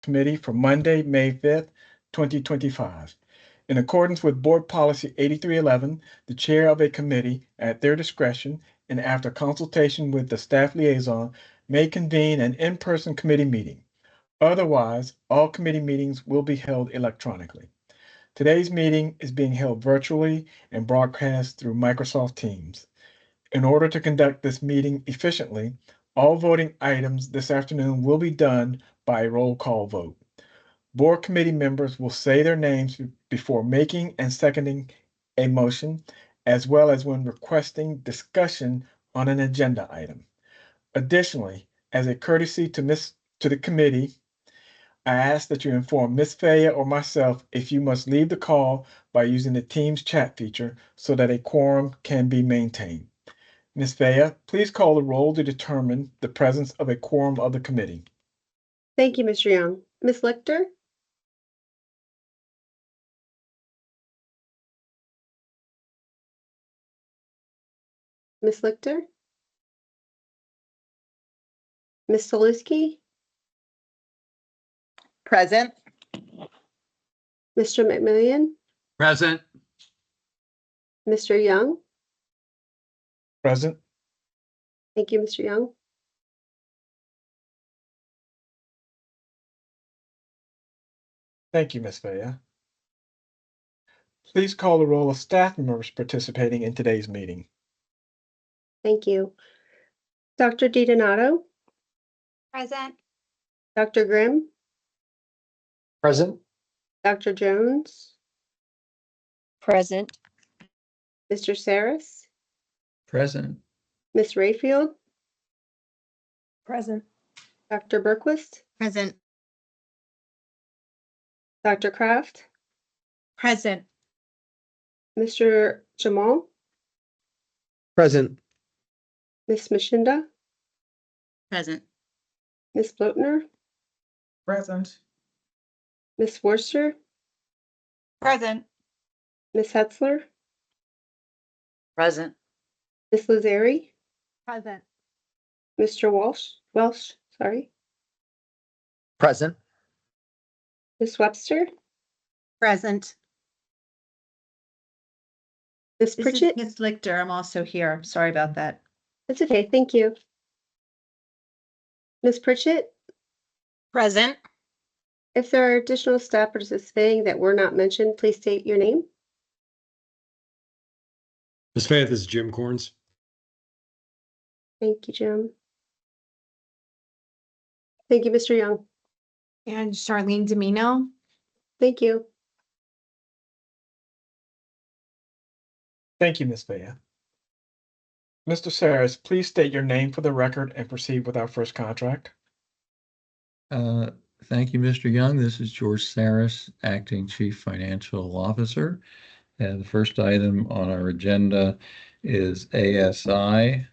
Committee for Monday, May 5th, 2025. In accordance with Board Policy 8311, the chair of a committee, at their discretion and after consultation with the staff liaison, may convene an in-person committee meeting. Otherwise, all committee meetings will be held electronically. Today's meeting is being held virtually and broadcast through Microsoft Teams. In order to conduct this meeting efficiently, all voting items this afternoon will be done by a roll call vote. Board committee members will say their names before making and seconding a motion, as well as when requesting discussion on an agenda item. Additionally, as a courtesy to the committee, I ask that you inform Ms. Faya or myself if you must leave the call by using the Teams chat feature so that a quorum can be maintained. Ms. Faya, please call the roll to determine the presence of a quorum of the committee. Thank you, Mr. Young. Ms. Lichter? Ms. Lichter? Ms. Soluski? Present. Mr. McMillian? Present. Mr. Young? Present. Thank you, Mr. Young. Thank you, Ms. Faya. Please call the roll of staff members participating in today's meeting. Thank you. Dr. DiDonato? Present. Dr. Grimm? Present. Dr. Jones? Present. Mr. Saris? Present. Ms. Rayfield? Present. Dr. Berquist? Present. Dr. Kraft? Present. Mr. Jamal? Present. Ms. Mashinda? Present. Ms. Blotner? Present. Ms. Forster? Present. Ms. Hetzler? Present. Ms. Lazari? Present. Mr. Welsh, sorry. Present. Ms. Webster? Present. Ms. This is Pritchett? Ms. Lichter. I'm also here. Sorry about that. That's okay, thank you. Ms. Pritchett? Present. If there are additional staff participating that were not mentioned, please state your name. Ms. Faya, this is Jim Corns. Thank you, Jim. Thank you, Mr. Young. And Charlene Domino. Thank you. Thank you, Ms. Faya. Mr. Saris, please state your name for the record and proceed with our first contract. Thank you, Mr. Young. This is George Saris, Acting Chief Financial Officer. And the first item on our agenda is ASI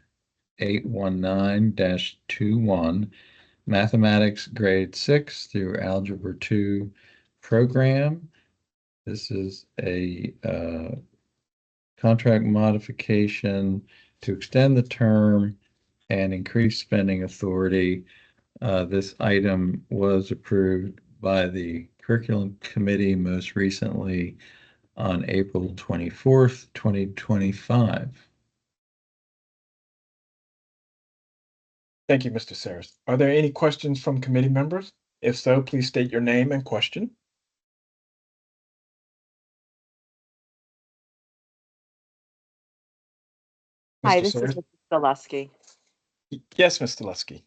819-21, Mathematics Grade 6 through Algebra 2 program. This is a contract modification to extend the term and increase spending authority. This item was approved by the Curriculum Committee most recently on April 24th, 2025. Thank you, Mr. Saris. Are there any questions from committee members? If so, please state your name and question. Hi, Mr. this Saris? is Mrs. Zaleski. Yes, Mr. Lusky.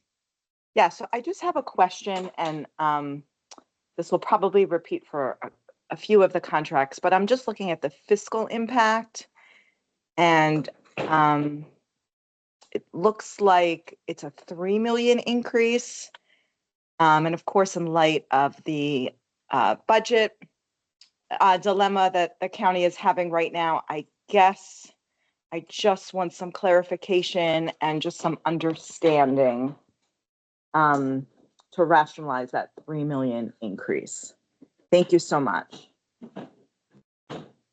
Yeah, so I just have a question, and this will probably repeat for a few of the contracts, but I'm just looking at the fiscal impact, and it looks like it's a 3 million increase. And of course, in light of the budget dilemma that the county is having right now, I guess I just want some clarification and just some understanding to rationalize that 3 million increase. Thank you so much.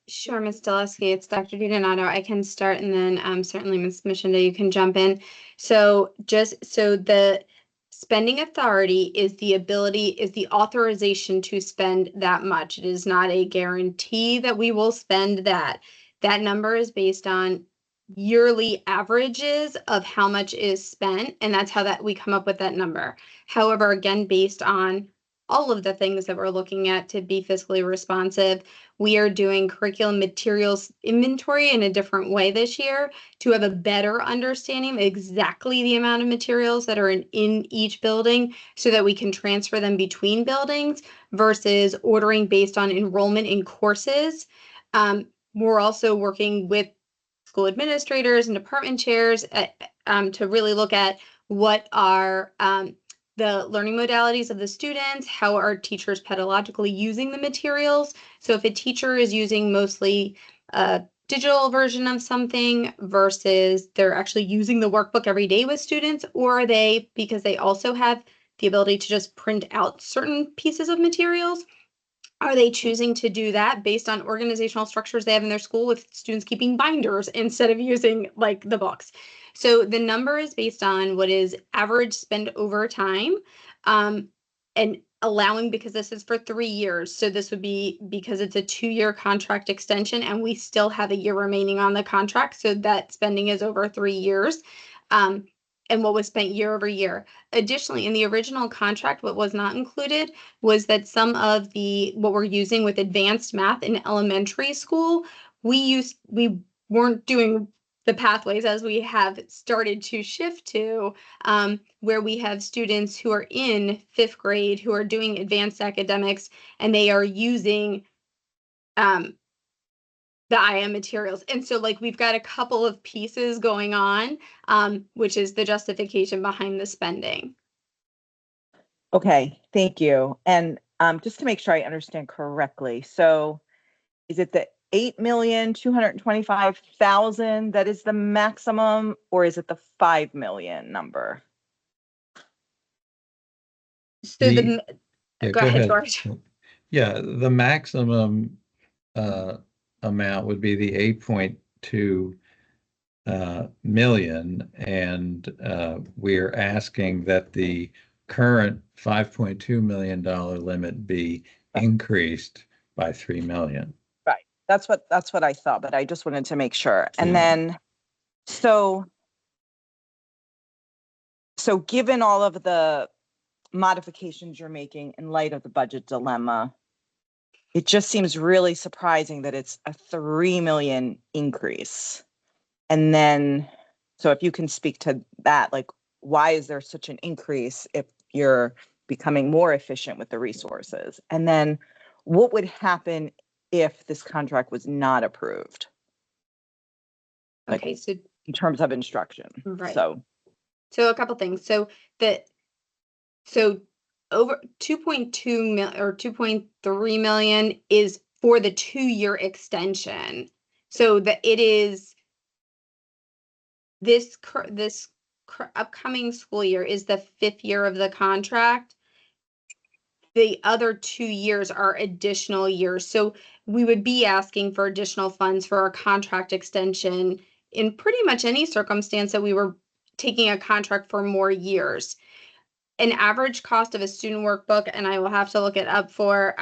Sure, Ms. Dulesky, it's Dr. DiDonato. I can start, and then certainly Ms. Mashinda, you can jump in. So the spending authority is the authorization to spend that much. It is not a guarantee that we will spend that. That number is based on yearly averages of how much is spent, and that's how that we come up with that number. However, again, based on all of the things that we're looking at to be fiscally responsive, we are doing curriculum materials inventory in a different way this year to have a better understanding of exactly the amount of materials that are in each building so that we can transfer them between buildings versus ordering based on enrollment in courses. We're also working with school administrators and department chairs to really look at what are the learning modalities of the students, how are teachers pedagogically using the materials. So if a teacher is using mostly a digital version of something versus they're actually using the workbook every day with students, or are they, because they also have the ability to just print out certain pieces of materials, are they choosing to do that based on organizational structures they have in their school with students keeping binders instead of using like the books? So the number is based on what is average spend over time, and allowing, because this is for 3 years. So this would be because it's a 2-year contract extension and we still have a year remaining on the contract. So that spending is over 3 years. And what was spent year over year. Additionally, in the original contract, what was not included was that some of what we're using with advanced math in elementary school, we weren't doing the pathways as we have started to shift to, where we have students who are in 5th grade who are doing advanced academics and they are using the IM materials. And so like we've got a couple of pieces going on, which is the justification behind the spending. Okay, thank you. And just to make sure I understand correctly, so is it the 8,225,000 that is the maximum, or is it the 5 million number? So Yeah, go ahead, George. Yeah, the maximum amount would be the 8.2 million, and we're asking that the current $5.2 million limit be increased by 3 million. Right. That's what I thought, but I just wanted to make sure. And Yeah. then, so given all of the modifications you're making in light of the budget dilemma, it just seems really surprising that it's a 3 million increase. And then, so if you can speak to that, like, why is there such an increase if you're becoming more efficient with the resources? And then what would happen if this contract was not approved? Like, Okay, so in terms of instruction. Right. So a couple things. So over 2.2 million or 2.3 million is for the 2-year extension. So that it is this upcoming school year is the 5th year of the contract. The other 2 years are additional years. So we would be asking for additional funds for our contract extension in pretty much any circumstance that we were taking a contract for more years. An average cost of a student workbook, and I will have to look it up for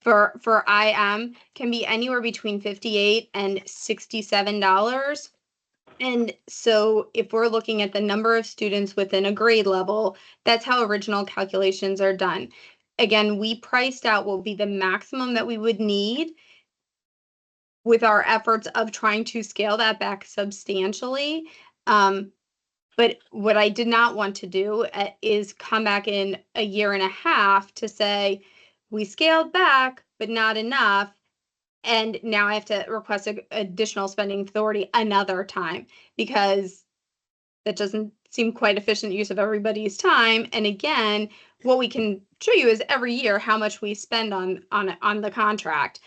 IM, can be anywhere between $58 and $67. And so if we're looking at the number of students within a grade level, that's how original calculations are done. Again, we priced out what will be the maximum that we would need with our efforts of trying to scale that back substantially. But what I did not want to do is come back in a year and a half to say, we scaled back, but not enough. And now I have to request additional spending authority another time, because that doesn't seem quite efficient use of everybody's time. And again, what we can show you is every year how much we spend on the contract.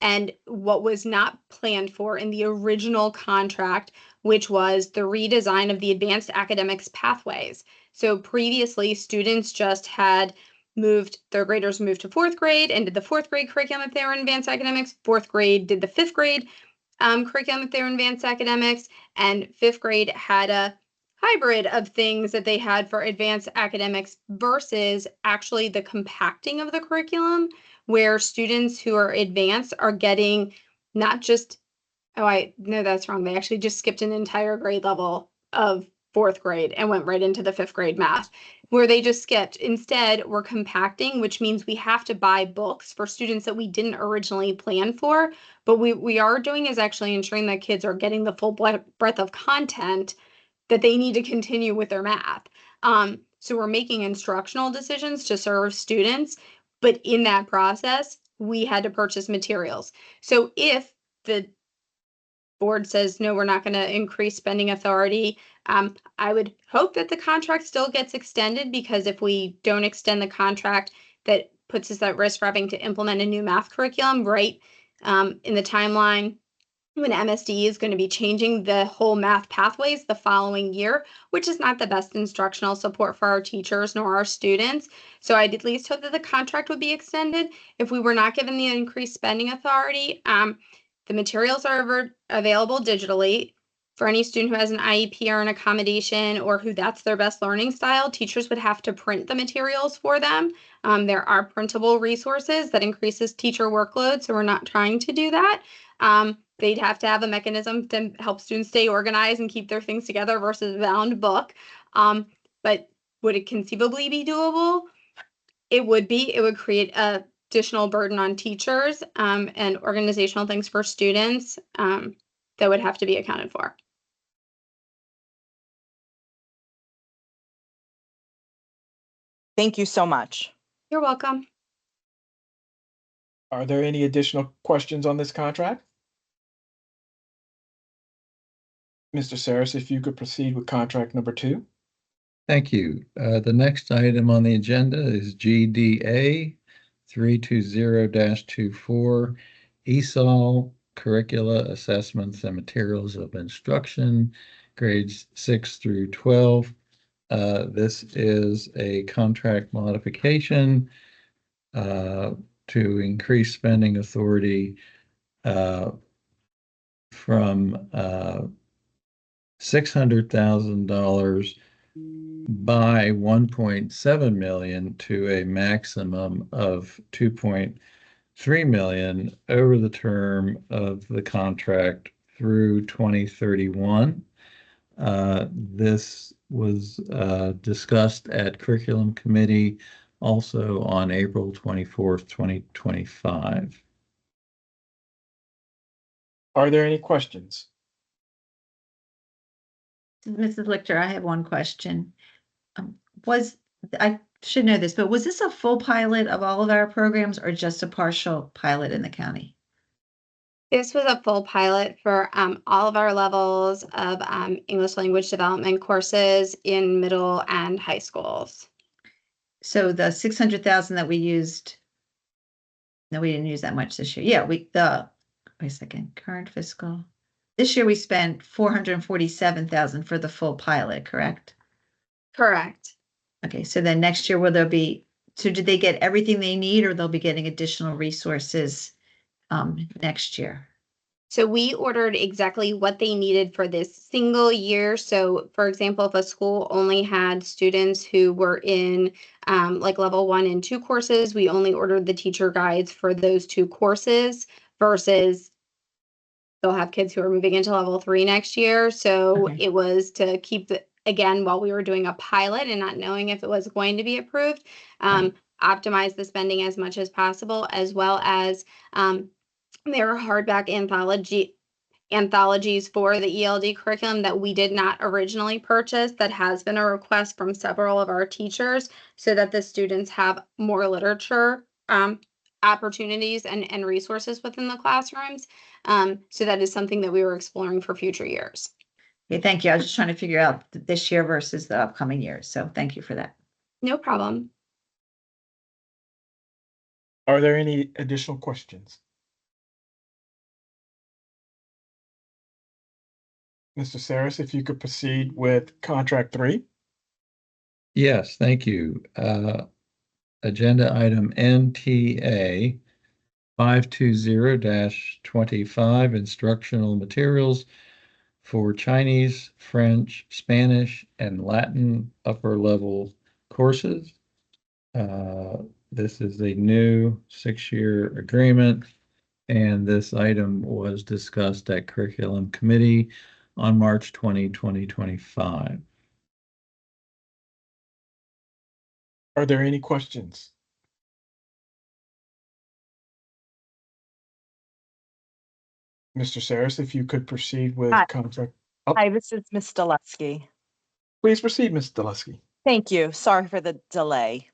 And what was not planned for in the original contract, which was the redesign of the advanced academics pathways. So previously, students just had their graders moved to 4th grade and did the 4th grade curriculum if they were in advanced academics. 4th grade did the 5th grade curriculum if they were in advanced academics, and 5th grade had a hybrid of things that they had for advanced academics versus actually the compacting of the curriculum, where students who are advanced are getting not just, oh, I no, that's wrong. They actually just skipped an entire grade level of fourth grade and went right into the fifth grade math, where they just skipped. Instead, we're compacting, which means we have to buy books for students that we didn't originally plan for. But we are doing is actually ensuring that kids are getting the full breadth of content that they need to continue with their math. So we're making instructional decisions to serve students, but in that process, we had to purchase materials. So if the board says, no, we're not going to increase spending authority, I would hope that the contract still gets extended, because if we don't extend the contract, that puts us at risk for having to implement a new math curriculum right in the timeline when MSD is going to be changing the whole math pathways the following year, which is not the best instructional support for our teachers nor our students. So I'd at least hope that the contract would be extended. If we were not given the increased spending authority, the materials are available digitally. For any student who has an IEP or an accommodation, or who that's their best learning style, teachers would have to print the materials for them. There are printable resources that increases teacher workload, so we're not trying to do that. They'd have to have a mechanism to help students stay organized and keep their things together versus a bound book. But would it conceivably be doable? It would be. It would create a additional burden on teachers and organizational things for students that would have to be accounted for. Thank you so much. You're welcome. Are there any additional questions on this contract? Mr. Saris, if you could proceed with contract number 2. Thank you. The next item on the agenda is GDA 320-24, ESOL Curricula Assessments and Materials of Instruction, grades 6 through 12. This is a contract modification to increase spending authority from $600,000 by 1.7 million to a maximum of 2.3 million over the term of the contract through 2031. This was discussed at Curriculum Committee also on April 24th, 2025. Are there any questions? Mrs. Lichter, I have one question. I should know this, but was this a full pilot of all of our programs or just a partial pilot in the county? This was a full pilot for all of our levels of English language development courses in middle and high schools. So the 600,000 that we used, no, we didn't use that much this year. Yeah, wait a second, current fiscal. This year we spent 447,000 for the full pilot, correct? Correct. Okay, so then next year will there be, so did they get everything they need, or they'll be getting additional resources next year? So we ordered exactly what they needed for this single year. So for example, if a school only had students who were in like level 1 and 2 courses, we only ordered the teacher guides for those 2 courses versus they'll have kids who are moving into level 3 next year. So Okay. it was to keep the, again, while we were doing a pilot and not knowing if it was going to be approved, Right. optimize the spending as much as possible, as well as there are hardback anthologies for the ELD curriculum that we did not originally purchase. That has been a request from several of our teachers so that the students have more literature opportunities and resources within the classrooms. So that is something that we were exploring for future years. Okay, thank you. I was just trying to figure out this year versus the upcoming years. So thank you for that. No problem. Are there any additional questions? Mr. Saris, if you could proceed with contract 3. Yes, thank you. Agenda item NTA 520-25, instructional materials for Chinese, French, Spanish, and Latin upper level courses. This is a new 6-year agreement, and this item was discussed at Curriculum Committee on March 20, 2025. Are there any questions? Mr. Saris, if you could proceed with Hi. contract. Hi, this is Ms. Delusky. Please proceed, Ms. Delusky. Thank you. Sorry for the delay.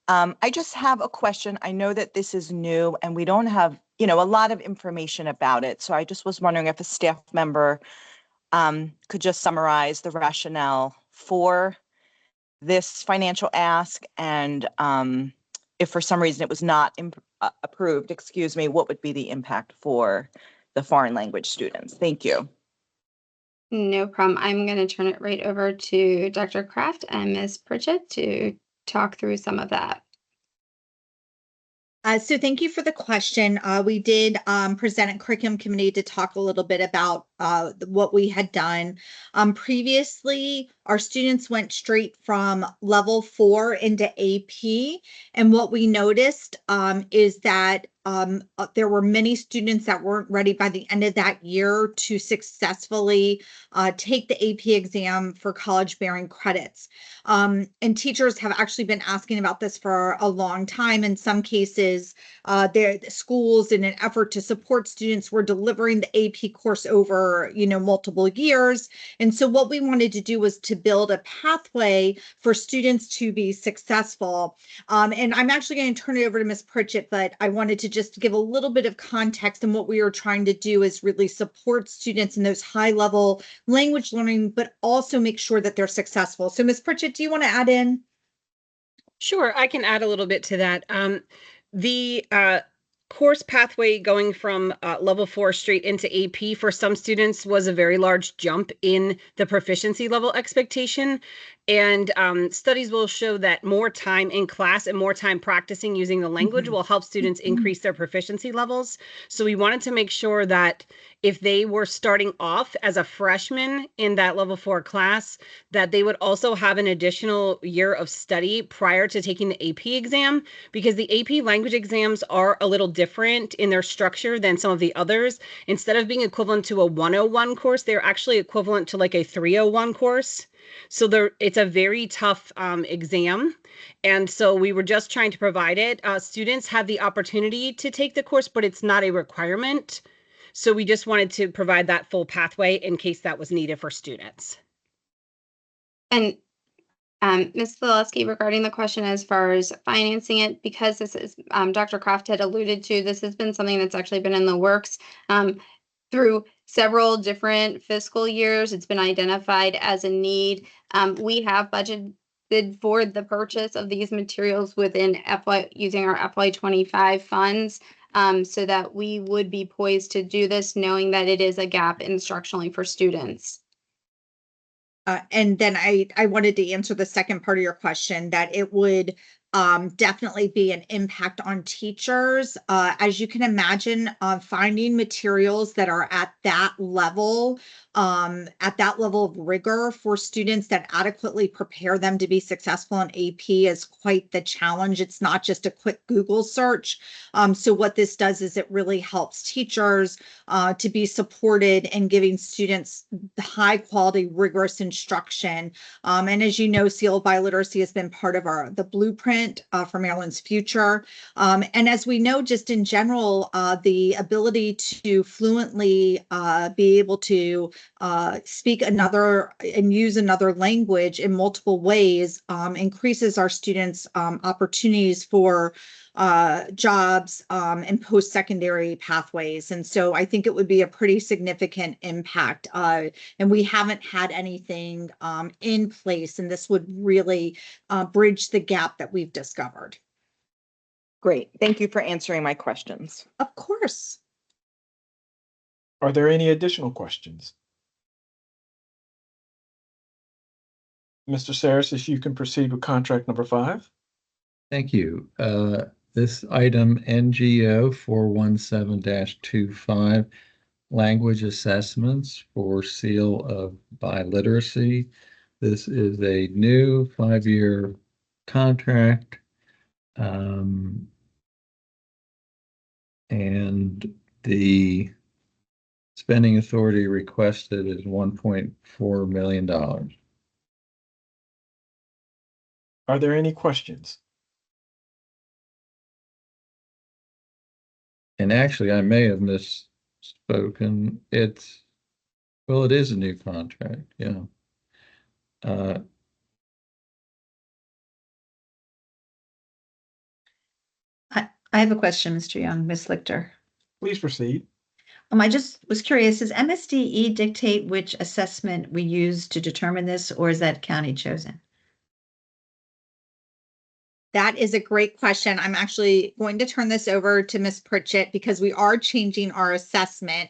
I just have a question. I know that this is new and we don't have, a lot of information about it. So I just was wondering if a staff member could just summarize the rationale for this financial ask, and if for some reason it was not approved, what would be the impact for the foreign language students? Thank you. No problem. I'm going to turn it right over to Dr. Kraft and Ms. Pritchett to talk through some of that. So thank you for the question. We did present at Curriculum Committee to talk a little bit about what we had done. Previously, our students went straight from level 4 into AP. And what we noticed is that there were many students that weren't ready by the end of that year to successfully take the AP exam for college bearing credits. And teachers have actually been asking about this for a long time. In some cases, the schools, in an effort to support students, were delivering the AP course over, multiple years. And so what we wanted to do was to build a pathway for students to be successful. And I'm actually going to turn it over to Ms. Pritchett, but I wanted to just give a little bit of context. And what we are trying to do is really support students in those high level language learning, but also make sure that they're successful. So Ms. Pritchett, do you want to add in? Sure, I can add a little bit to that. The course pathway going from level 4 straight into AP for some students was a very large jump in the proficiency level expectation. And studies will show that more time in class and more time practicing using the language will help students increase their proficiency levels. So we wanted to make sure that if they were starting off as a freshman in that level 4 class, that they would also have an additional year of study prior to taking the AP exam, because the AP language exams are a little different in their structure than some of the others. Instead of being equivalent to a 101 course, they're actually equivalent to like a 301 course. So it's a very tough exam. And so we were just trying to provide it. Students have the opportunity to take the course, but it's not a requirement. So we just wanted to provide that full pathway in case that was needed for students. And Ms. Zalewski, regarding the question as far as financing it, because this is, Dr. Kraft had alluded to, this has been something that's actually been in the works through several different fiscal years. It's been identified as a need. We have budgeted for the purchase of these materials within using our FY25 funds, so that we would be poised to do this, knowing that it is a gap instructionally for students. And then I wanted to answer the second part of your question, that it would definitely be an impact on teachers. As you can imagine, finding materials that are at that level of rigor for students that adequately prepare them to be successful in AP is quite the challenge. It's not just a quick Google search. So what this does is it really helps teachers to be supported in giving students high quality, rigorous instruction. And as you know, Sealed by Literacy has been part of the blueprint for Maryland's future. And as we know, just in general, the ability to fluently be able to speak another and use another language in multiple ways increases our students' opportunities for jobs and post-secondary pathways. And so I think it would be a pretty significant impact. And we haven't had anything in place, and this would really bridge the gap that we've discovered. Great. Thank you for answering my questions. Of course. Are there any additional questions? Mr. Saris, if you can proceed with contract number 5. Thank you. This item NGO 417-25 language assessments for seal of biliteracy. This is a new 5-year contract. And the spending authority requested is $1.4 million. Are there any questions? And actually, I may have misspoken. It is a new contract, yeah. I have a question, Mr. Young, Ms. Lichter. Please proceed. I just was curious, does MSDE dictate which assessment we use to determine this, or is that county chosen? That is a great question. I'm actually going to turn this over to Ms. Pritchett because we are changing our assessment,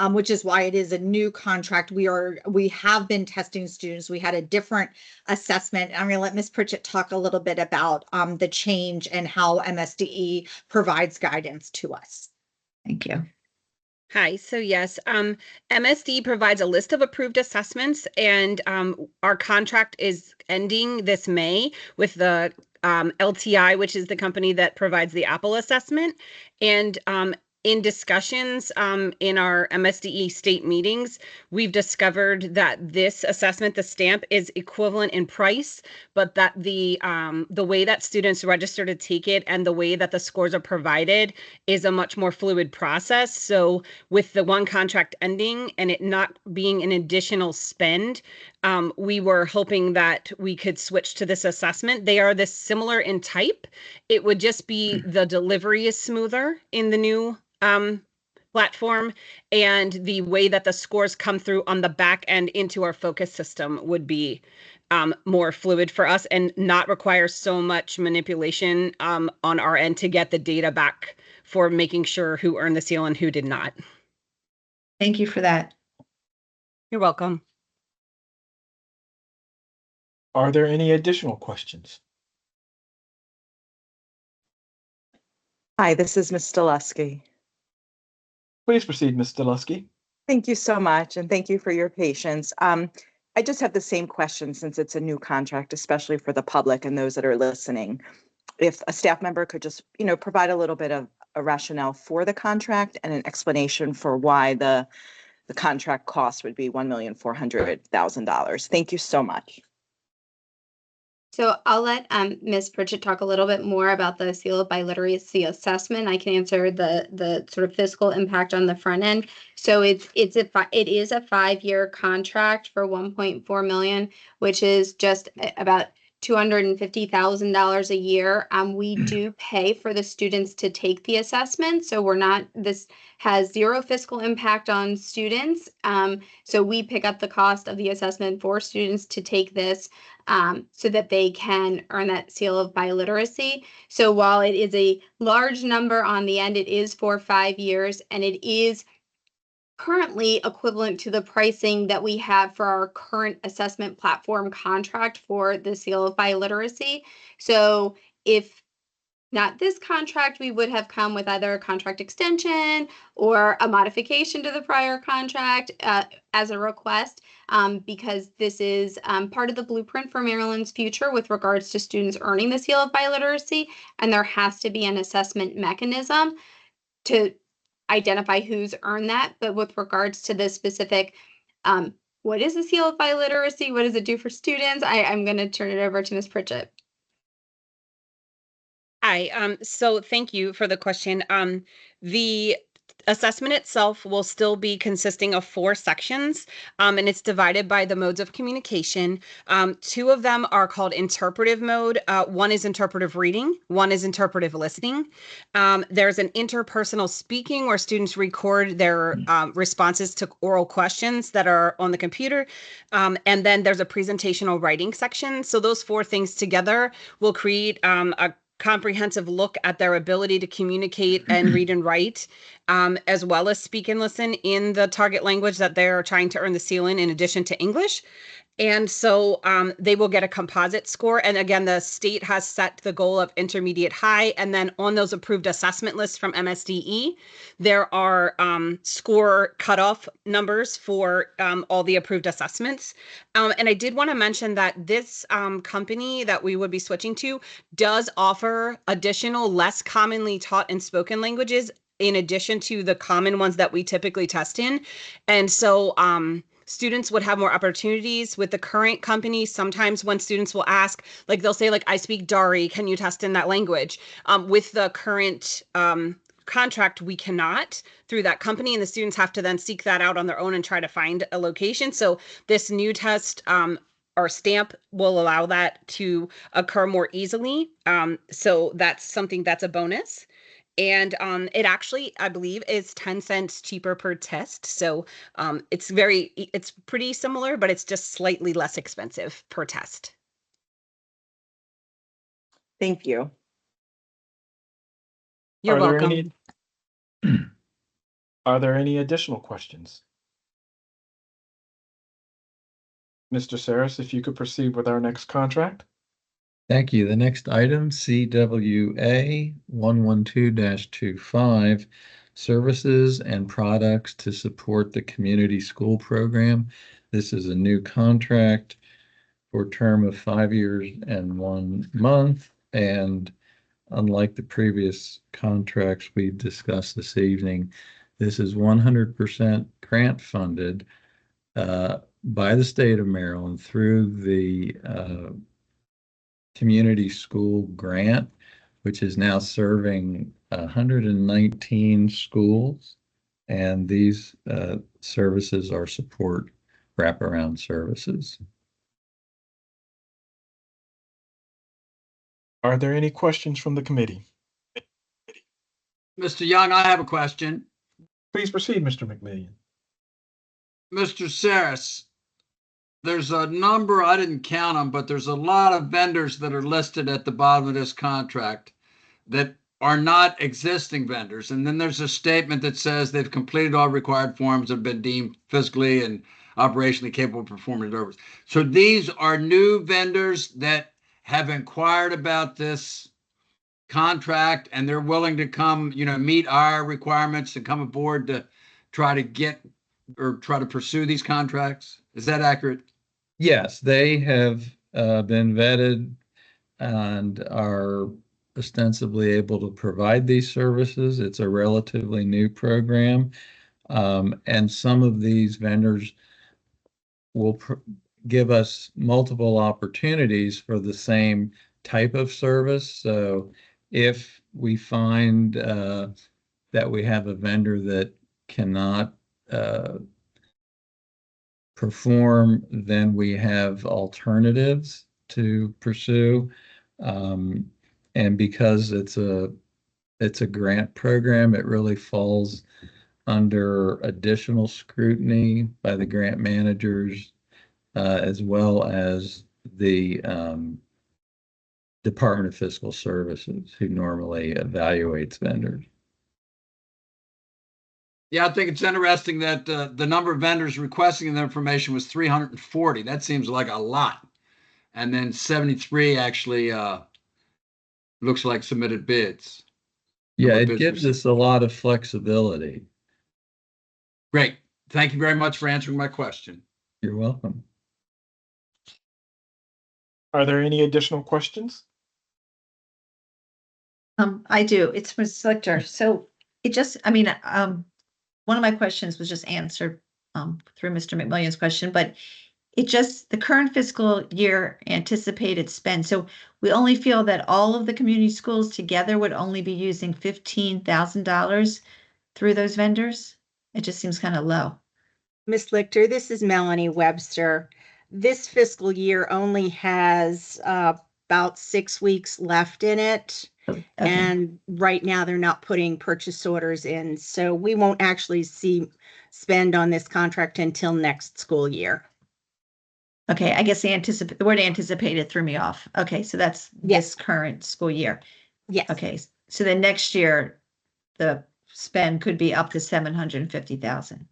which is why it is a new contract. We have been testing students. We had a different assessment. I'm going to let Ms. Pritchett talk a little bit about the change and how MSDE provides guidance to us. Thank you. Hi, so yes, MSD provides a list of approved assessments, and our contract is ending this May with the LTI, which is the company that provides the Apple assessment. And in discussions in our MSDE state meetings, we've discovered that this assessment, the stamp, is equivalent in price, but that the way that students register to take it and the way that the scores are provided is a much more fluid process. So with the one contract ending and it not being an additional spend, we were hoping that we could switch to this assessment. They are this similar in type. It would just be the delivery is smoother in the new platform, and the way that the scores come through on the back end into our focus system would be more fluid for us and not require so much manipulation on our end to get the data back for making sure who earned the seal and who did not. Thank you for that. You're welcome. Are there any additional questions? Hi, this is Ms. Stileski. Please proceed, Ms. Stileski. Thank you so much, and thank you for your patience. I just have the same question since it's a new contract, especially for the public and those that are listening. If a staff member could just, provide a little bit of a rationale for the contract and an explanation for why the contract cost would be $1,400,000. Thank you so much. So I'll let Ms. Pritchett talk a little bit more about the seal of biliteracy assessment. I can answer the sort of fiscal impact on the front end. So it is a 5-year contract for $1.4 million, which is just about $250,000 a year. We do pay for the students to take the assessment, so this has zero fiscal impact on students. So we pick up the cost of the assessment for students to take this so that they can earn that seal of biliteracy. So while it is a large number on the end, it is for 5 years, and it is currently equivalent to the pricing that we have for our current assessment platform contract for the seal of biliteracy. So if not this contract, we would have come with either a contract extension or a modification to the prior contract as a request, because this is part of the blueprint for Maryland's future with regards to students earning the seal of biliteracy, and there has to be an assessment mechanism to identify who's earned that. But with regards to the specific, what is the seal of biliteracy? What does it do for students? I'm going to turn it over to Ms. Pritchett. Hi, so thank you for the question. The assessment itself will still be consisting of 4 sections, and it's divided by the modes of communication. 2 of them are called interpretive mode. One is interpretive reading, one is interpretive listening. There's an interpersonal speaking where students record their responses to oral questions that are on the computer. And then there's a presentational writing section. So those 4 things together will create a comprehensive look at their ability to communicate and read and write, as well as speak and listen in the target language that they're trying to earn the seal in addition to English. And so they will get a composite score. And again, the state has set the goal of intermediate high. And then on those approved assessment lists from MSDE, there are score cutoff numbers for all the approved assessments. And I did want to mention that this company that we would be switching to does offer additional, less commonly taught and spoken languages in addition to the common ones that we typically test in. And so students would have more opportunities with the current company. Sometimes when students will ask, like they'll say, like, I speak Dari, can you test in that language? With the current contract, we cannot through that company, and the students have to then seek that out on their own and try to find a location. So this new test or stamp will allow that to occur more easily. So that's something that's a bonus. And it actually, I believe, is 10 cents cheaper per test. So it's pretty similar, but it's just slightly less expensive per test. Thank you. You're Are there welcome. Are there any additional questions? Mr. Saris, if you could proceed with our next contract. Thank you. The next item, CWA 112-25, services and products to support the community school program. This is a new contract for a term of 5 years and 1 month. And unlike the previous contracts we discussed this evening, this is 100% grant funded by the state of Maryland through the community school grant, which is now serving 119 schools. And these services are support wraparound services. Are there any questions from the committee? Mr. Young, I have a question. Please proceed, Mr. McMillian. Mr. Saris, there's a number, I didn't count them, but there's a lot of vendors that are listed at the bottom of this contract that are not existing vendors. And then there's a statement that says they've completed all required forms and been deemed physically and operationally capable of performing service. So these are new vendors that have inquired about this contract and they're willing to come, meet our requirements and come aboard to try to get or try to pursue these contracts. Is that accurate? Yes, they have been vetted and are ostensibly able to provide these services. It's a relatively new program. And some of these vendors will give us multiple opportunities for the same type of service. So if we find that we have a vendor that cannot perform, then we have alternatives to pursue. And because it's a grant program, it really falls under additional scrutiny by the grant managers, as well as the Department of Fiscal Services, who normally evaluates vendors. Yeah, I think it's interesting that the number of vendors requesting the information was 340. That seems like a lot. And then 73 actually looks like submitted bids. Yeah, it gives us a lot of flexibility. Great. Thank you very much for answering my question. You're welcome. Are there any additional questions? I do. It's Ms. Slichter. So it just, one of my questions was just answered through Mr. McMillian's question, but it just, the current fiscal year anticipated spend. So we only feel that all of the community schools together would only be using $15,000 through those vendors. It just seems kind of low. Ms. Lichter, this is Melanie Webster. This fiscal year only has about 6 weeks left in it. Okay. And right now they're not putting purchase orders in. So we won't actually see spend on this contract until next school year. Okay, I guess the word anticipated threw me off. Okay, so that's this current school year. Yes. Okay, so then next year, the spend could be up to $750,000.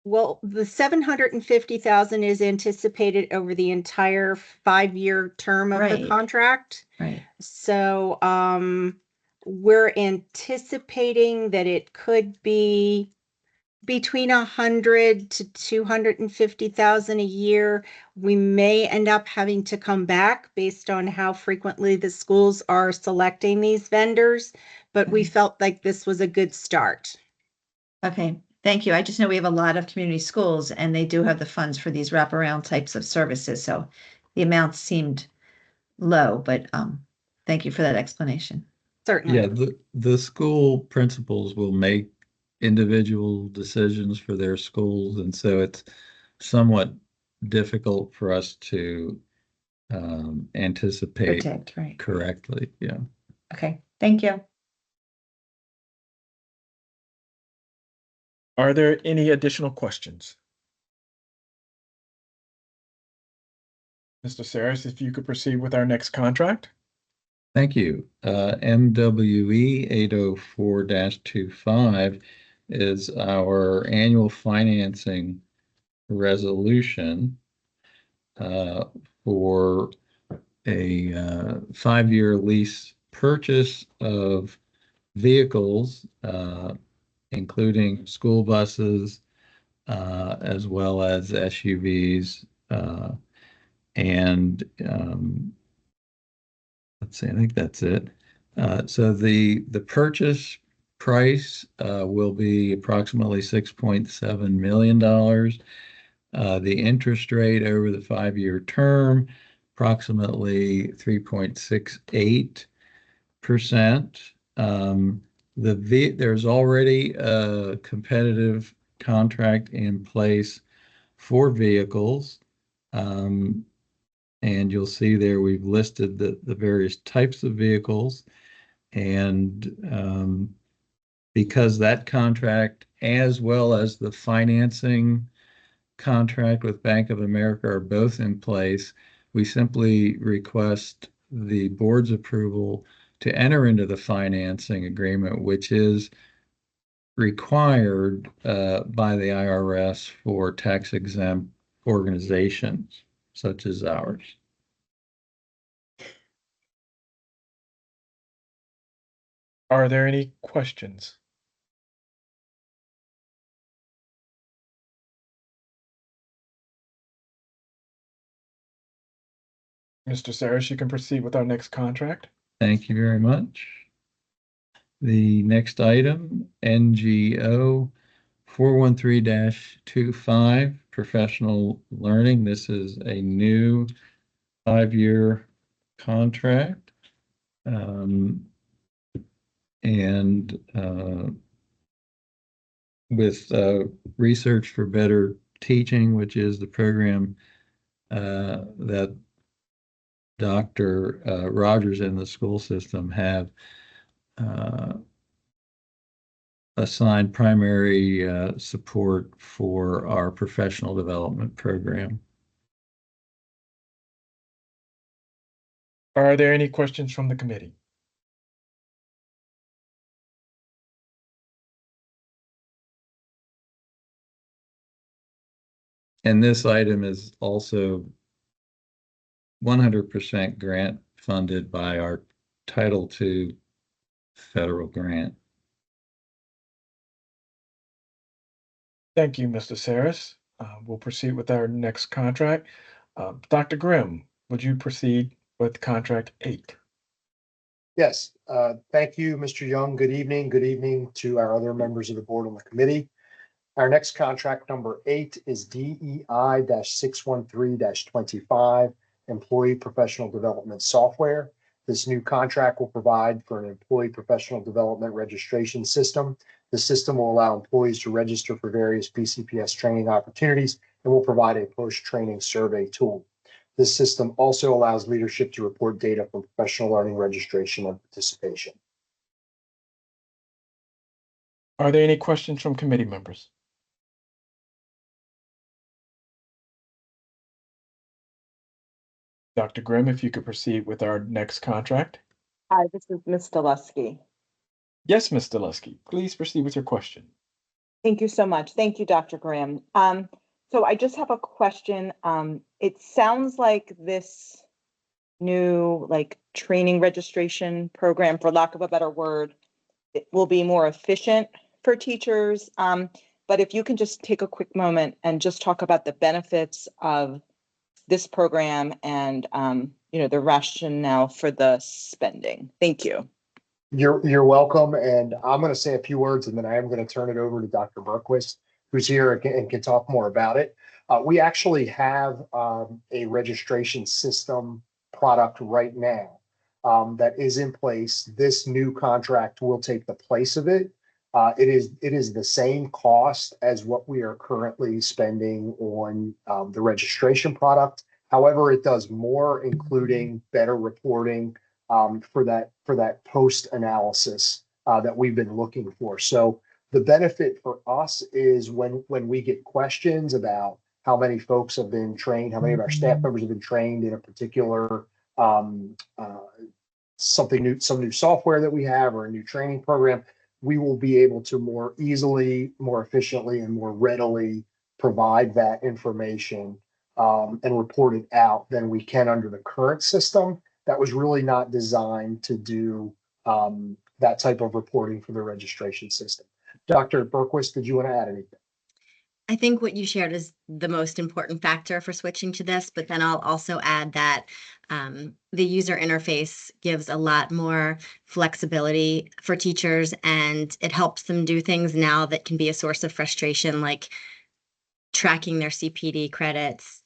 Well, the 750,000 is anticipated over the entire 5-year term of the Right. contract. Right. So, we're anticipating that it could be between 100 to 250,000 a year. We may end up having to come back based on how frequently the schools are selecting these vendors, but we Okay. felt like this was a good start. Okay, thank you. I just know we have a lot of community schools and they do have the funds for these wraparound types of services, so the amount seemed low, but thank you for that explanation. Certainly. Yeah, the school principals will make individual decisions for their schools, and so it's somewhat difficult for us to anticipate Protect, right? correctly. Yeah. Okay, thank you. Are there any additional questions? Mr. Saris, if you could proceed with our next contract. Thank you. MWE 804-25 is our annual financing resolution for a 5-year lease purchase of vehicles, including school buses, as well as SUVs, and let's see, I think that's it. So the purchase price will be approximately $6.7 million. The interest rate over the 5-year term, approximately 3.68%. There's already a competitive contract in place for vehicles. And you'll see there we've listed the various types of vehicles. And because that contract, as well as the financing contract with Bank of America, are both in place, we simply request the board's approval to enter into the financing agreement, which is required by the IRS for tax-exempt organizations such as ours. Are there any questions? Mr. Saris, you can proceed with our next contract. Thank you very much. The next item, NGO 413-25, professional learning. This is a new 5-year contract. And with Research for Better Teaching, which is the program that Dr. Rogers and the school system have assigned primary support for our professional development program. Are there any questions from the committee? And this item is also 100% grant funded by our Title II federal grant. Thank you, Mr. Saris. We'll proceed with our next contract. Dr. Grimm, would you proceed with contract 8? Yes, thank you, Mr. Young. Good evening. Good evening to our other members of the board on the committee. Our next contract, number 8, is DEI-613-25, Employee Professional Development Software. This new contract will provide for an employee professional development registration system. The system will allow employees to register for various BCPS training opportunities and will provide a post-training survey tool. This system also allows leadership to report data from professional learning registration and participation. Are there any questions from committee members? Dr. Grimm, if you could proceed with our next contract. Hi, this is Ms. Delusky. Yes, Ms. Delusky, please proceed with your question. Thank you so much. Thank you, Dr. Graham. So I just have a question. It sounds like this new training registration program, for lack of a better word, it will be more efficient for teachers. But if you can just take a quick moment and just talk about the benefits of this program and the rationale for the spending. Thank you. You're welcome. And I'm going to say a few words and then I am going to turn it over to Dr. Berquist, who's here and can talk more about it. We actually have a registration system product right now that is in place. This new contract will take the place of it. It is the same cost as what we are currently spending on the registration product. However, it does more, including better reporting for that post analysis that we've been looking for. So the benefit for us is when we get questions about how many folks have been trained, how many of our staff members have been trained in a particular something new, some new software that we have or a new training program, we will be able to more easily, more efficiently, and more readily provide that information and report it out than we can under the current system. That was really not designed to do that type of reporting for the registration system. Dr. Berquist, did you want to add anything? I think what you shared is the most important factor for switching to this, but then I'll also add that the user interface gives a lot more flexibility for teachers, and it helps them do things now that can be a source of frustration, like tracking their CPD credits,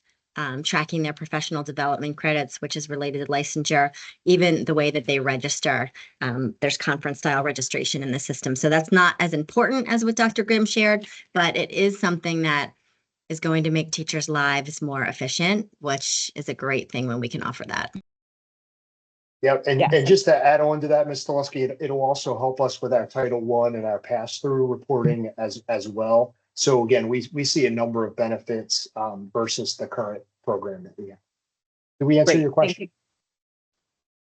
tracking their professional development credits, which is related to licensure, even the way that they register. There's conference style registration in the system. So that's not as important as what Dr. Grimm shared, but it is something that is going to make teachers' lives more efficient, which is a great thing when we can offer that. Yeah, and just to add on to that, Ms. Stolesky, it'll also help us with our Title I and our pass-through reporting as well. So again, we see a number of benefits versus the current program that we have. Did we answer your question? Thank you.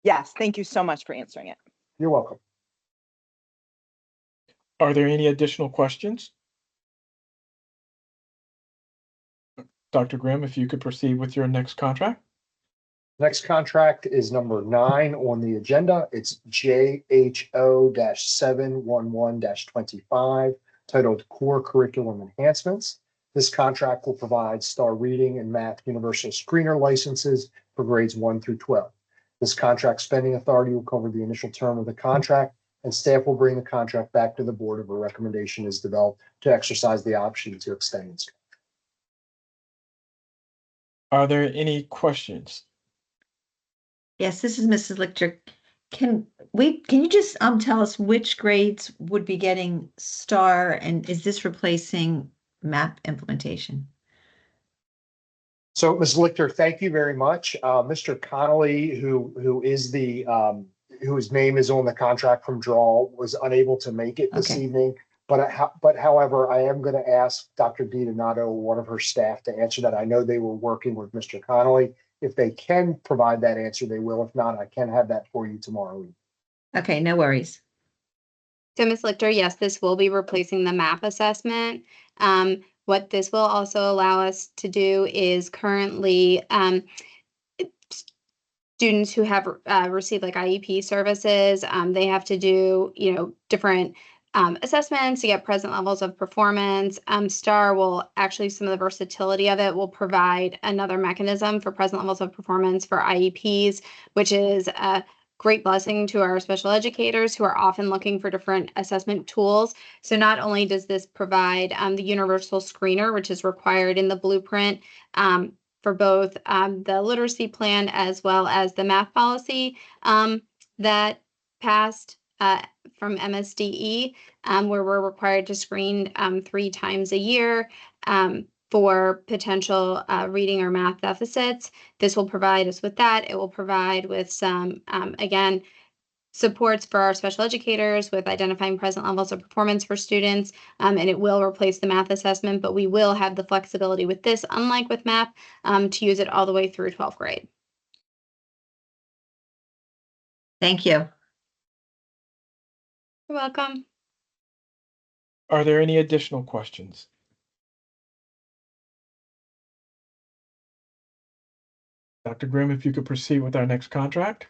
Yes, thank you so much for answering it. You're welcome. Are there any additional questions? Dr. Grimm, if you could proceed with your next contract. Next contract is number 9 on the agenda. It's JHO-711-25, titled Core Curriculum Enhancements. This contract will provide STAR Reading and Math Universal Screener licenses for grades 1 through 12. This contract spending authority will cover the initial term of the contract, and staff will bring the contract back to the board if a recommendation is developed to exercise the option to extend its contract. Are there any questions? Yes, this is Mrs. Lichter. Can you just tell us which grades would be getting STAR, and is this replacing MAP implementation? So, Ms. Lichter, thank you very much. Mr. Connolly, whose name is on the contract from Drawl, was unable to make it this evening. But however, I am going to ask Dr. DiDonato, one of her staff, to answer that. I know they were working with Mr. Connolly. If they can provide that answer, they will. If not, I can have that for you tomorrow evening. Okay, no worries. So Ms. Lichter, yes, this will be replacing the MAP assessment. What this will also allow us to do is currently students who have received like IEP services, they have to do, different assessments to get present levels of performance. STAR will actually, some of the versatility of it will provide another mechanism for present levels of performance for IEPs, which is a great blessing to our special educators who are often looking for different assessment tools. So not only does this provide the universal screener, which is required in the blueprint for both the literacy plan as well as the math policy that passed from MSDE, where we're required to screen 3 times a year for potential reading or math deficits. This will provide us with that. It will provide with some, again, supports for our special educators with identifying present levels of performance for students, and it will replace the math assessment, but we will have the flexibility with this, unlike with MAP, to use it all the way through 12th grade. Thank you. You're welcome. Are there any additional questions? Dr. Grimm, if you could proceed with our next contract.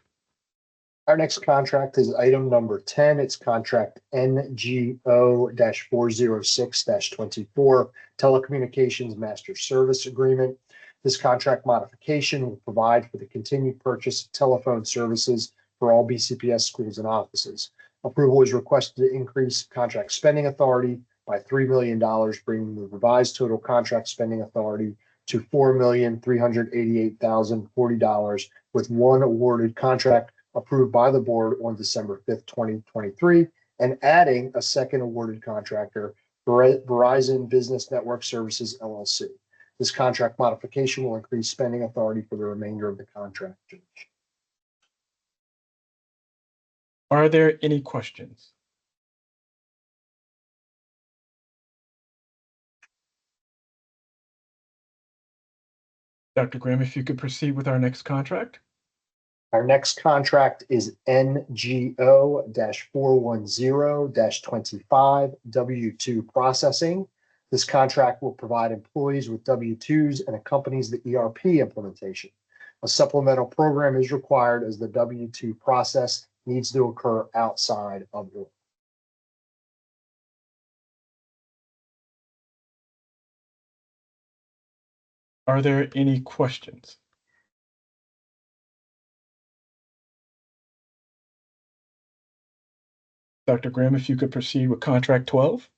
Our next contract is item number 10. It's contract NGO-406-24, Telecommunications Master Service Agreement. This contract modification will provide for the continued purchase of telephone services for all BCPS schools and offices. Approval is requested to increase contract spending authority by $3 million, bringing the revised total contract spending authority to $4,388,040, with one awarded contract approved by the board on December 5th, 2023, and adding a second awarded contractor, Verizon Business Network Services, LLC. This contract modification will increase spending authority for the remainder of the contract. Are there any questions? Dr. Grimm, if you could proceed with our next contract. Our next contract is NGO-410-25 W-2 processing. This contract will provide employees with W-2s and accompanies the ERP implementation. A supplemental program is required as the W-2 process needs to occur outside of the. Are there any questions? Dr. Grimm, if you could proceed with contract 12.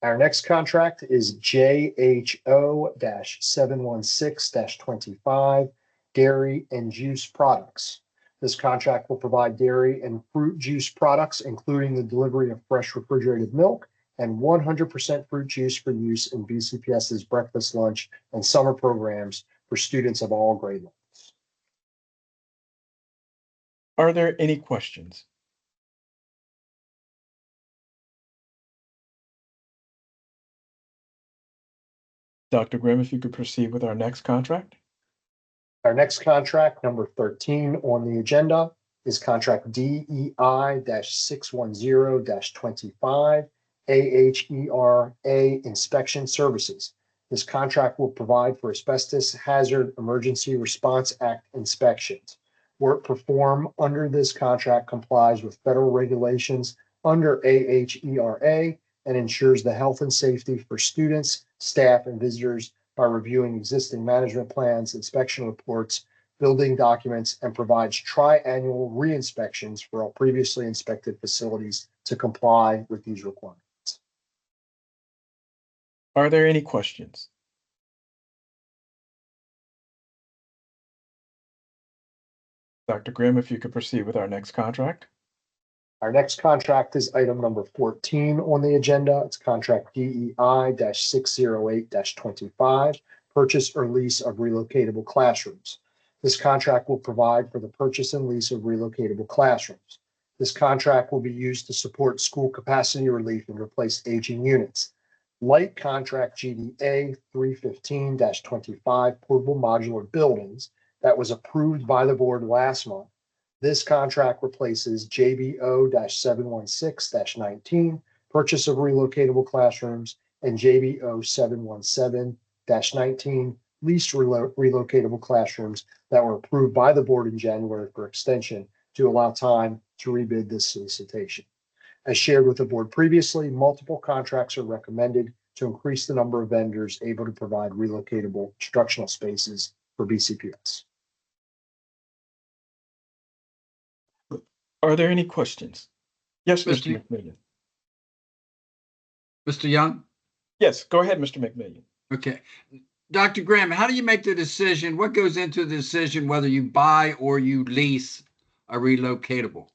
Our next contract is JHO-716-25, Dairy and Juice Products. This contract will provide dairy and fruit juice products, including the delivery of fresh refrigerated milk and 100% fruit juice for use in BCPS's breakfast, lunch, and summer programs for students of all grade levels. Are there any questions? Dr. Grimm, if you could proceed with our next contract. Our next contract, number 13 on the agenda, is contract DEI-610-25, AHERA Inspection Services. This contract will provide for Asbestos Hazard Emergency Response Act inspections. Work performed under this contract complies with federal regulations under AHERA and ensures the health and safety for students, staff, and visitors by reviewing existing management plans, inspection reports, building documents, and provides tri-annual re-inspections for all previously inspected facilities to comply with these requirements. Are there any questions? Dr. Grimm, if you could proceed with our next contract. Our next contract is item number 14 on the agenda. It's contract DEI-608-25, purchase or lease of relocatable classrooms. This contract will provide for the purchase and lease of relocatable classrooms. This contract will be used to support school capacity relief and replace aging units. Light contract GDA 315-25, portable modular buildings, that was approved by the board last month. This contract replaces JBO-716-19, purchase of relocatable classrooms, and JBO-717-19, leased relocatable classrooms that were approved by the board in January for extension to allow time to rebid this solicitation. As shared with the board previously, multiple contracts are recommended to increase the number of vendors able to provide relocatable instructional spaces for BCPS. Are there any questions? Yes, Mr. Mr. McMillan. Mr. Young? Yes, go ahead, Mr. McMillan. Okay. Dr. Graham, how do you make the decision? What goes into the decision whether you buy or you lease a relocatable?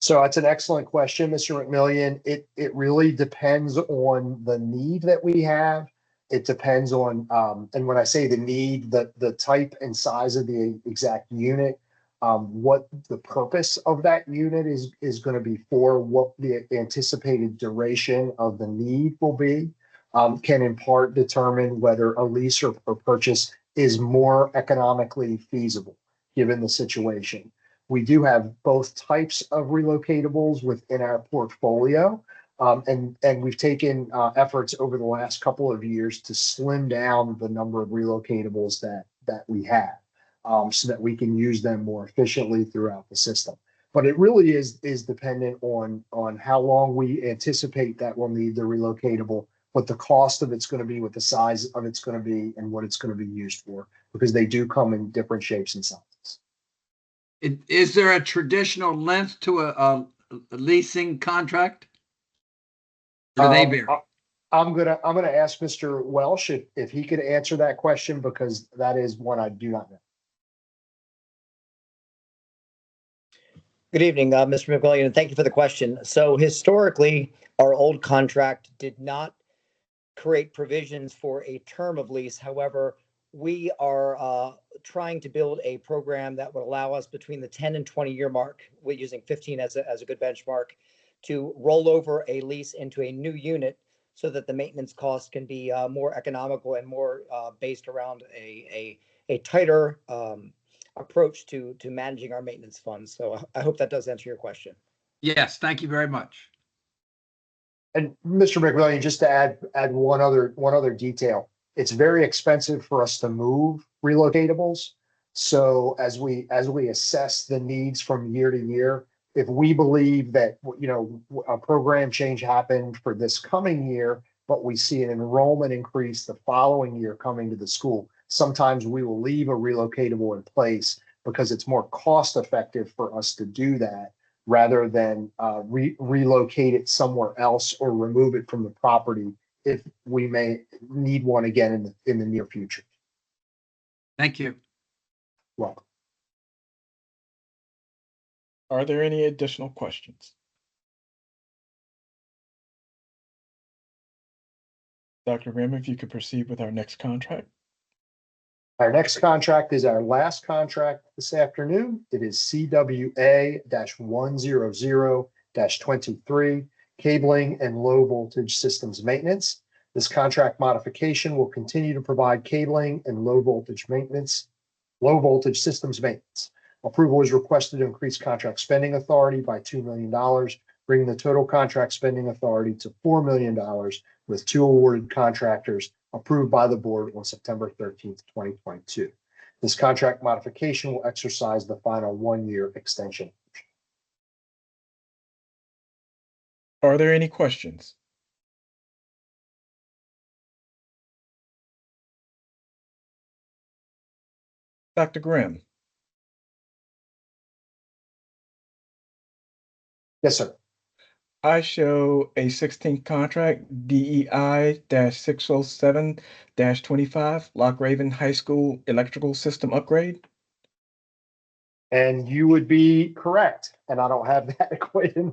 So that's an excellent question, Mr. McMillan. It really depends on the need that we have. It depends on, and when I say the need, the type and size of the exact unit, what the purpose of that unit is going to be for, what the anticipated duration of the need will be, can in part determine whether a lease or purchase is more economically feasible given the situation. We do have both types of relocatables within our portfolio. And we've taken efforts over the last couple of years to slim down the number of relocatables that we have, so that we can use them more efficiently throughout the system. But it really is dependent on how long we anticipate that we'll need the relocatable, what the cost of it's going to be, what the size of it's going to be, and what it's going to be used for, because they do come in different shapes and sizes. Is there a traditional length to a leasing contract? Or do they vary? I'm gonna ask Mr. Welsh if he could answer that question, because that is one I do not know. Good evening, Mr. McWilliam, and thank you for the question. So historically, our old contract did not create provisions for a term of lease. However, we are trying to build a program that would allow us between the 10 and 20-year mark, we're using 15 as a good benchmark, to roll over a lease into a new unit so that the maintenance costs can be more economical and more based around a tighter approach to managing our maintenance funds. So I hope that does answer your question. Yes, thank you very much. And Mr. McWilliam, just to add one other detail, it's very expensive for us to move relocatables. So as we assess the needs from year to year, if we believe that, you know, a program change happened for this coming year, but we see an enrollment increase the following year coming to the school, sometimes we will leave a relocatable in place because it's more cost effective for us to do that rather than relocate it somewhere else or remove it from the property if we may need one again in the near future. Thank you. Welcome. Are there any additional questions? Dr. Grimm, if you could proceed with our next contract. Our next contract is our last contract this afternoon. It is CWA-100-23, cabling and low voltage systems maintenance. This contract modification will continue to provide cabling and low voltage systems maintenance. Approval is requested to increase contract spending authority by $2 million, bringing the total contract spending authority to $4 million, with 2 awarded contractors approved by the board on September 13th, 2022. This contract modification will exercise the final 1-year extension. Are there any questions? Dr. Grimm? Yes, sir. I show a 16th contract, DEI-607-25, Lock Raven High School Electrical System Upgrade. And you would be correct. And I don't have that quite in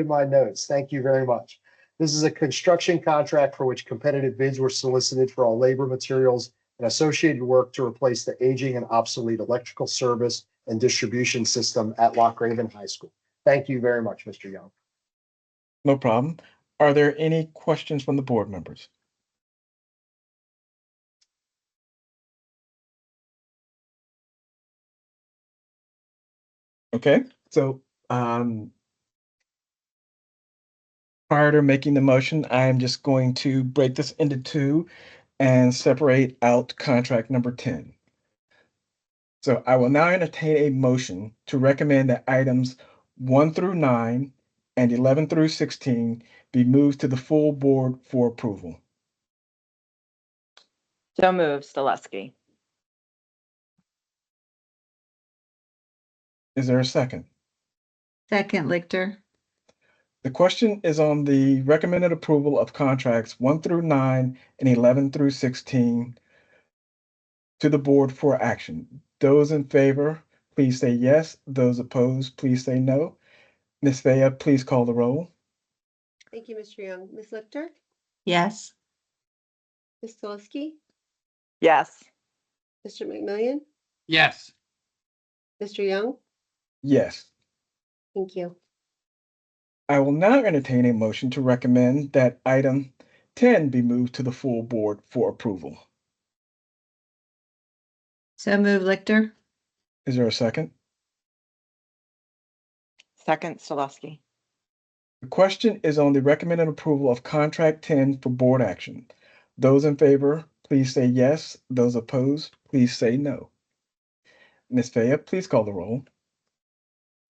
my notes. Thank you very much. This is a construction contract for which competitive bids were solicited for all labor, materials, and associated work to replace the aging and obsolete electrical service and distribution system at Lock Raven High School. Thank you very much, Mr. Young. No problem. Are there any questions from the board members? Okay, so prior to making the motion, I am just going to break this into 2 and separate out contract number 10. So I will now entertain a motion to recommend that items 1 through 9 and 11 through 16 be moved to the full board for approval. So moved, Stileski. Is there a second? Second, Lichter. The question is on the recommended approval of contracts 1 through 9 and 11 through 16 to the board for action. Those in favor, please say yes. Those opposed, please say no. Ms. Vea, please call the roll. Thank you, Mr. Young. Ms. Lichter? Yes. Ms. Stileski? Yes. Mr. McMillian? Yes. Mr. Young? Yes. Thank you. I will now entertain a motion to recommend that item 10 be moved to the full board for approval. So move, Lichter. Is there a second? Second, Stileski. The question is on the recommended approval of contract 10 for board action. Those in favor, please say yes. Those opposed, please say no. Ms. Fayette, please call the roll.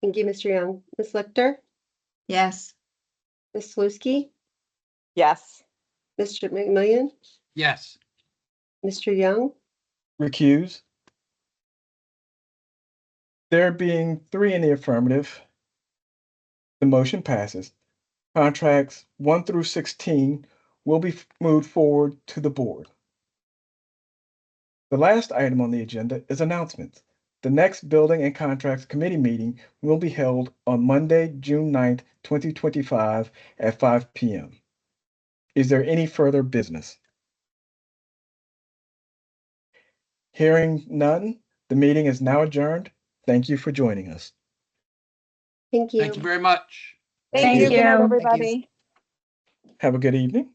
Thank you, Mr. Young. Ms. Lichter, Yes. Ms. Slewski, Yes. Mr. McMillan, Yes. Mr. Young, Recuse. There being 3 in the affirmative, the motion passes. Contracts 1 through 16 will be moved forward to the board. The last item on the agenda is announcements. The next Building and Contracts Committee meeting will be held on Monday, June 9th, 2025 at 5 p.m. Is there any further business? Hearing none, the meeting is now adjourned. Thank you for joining us. thank you. Thank you very much. Thank you. Good night, everybody. Have a good evening.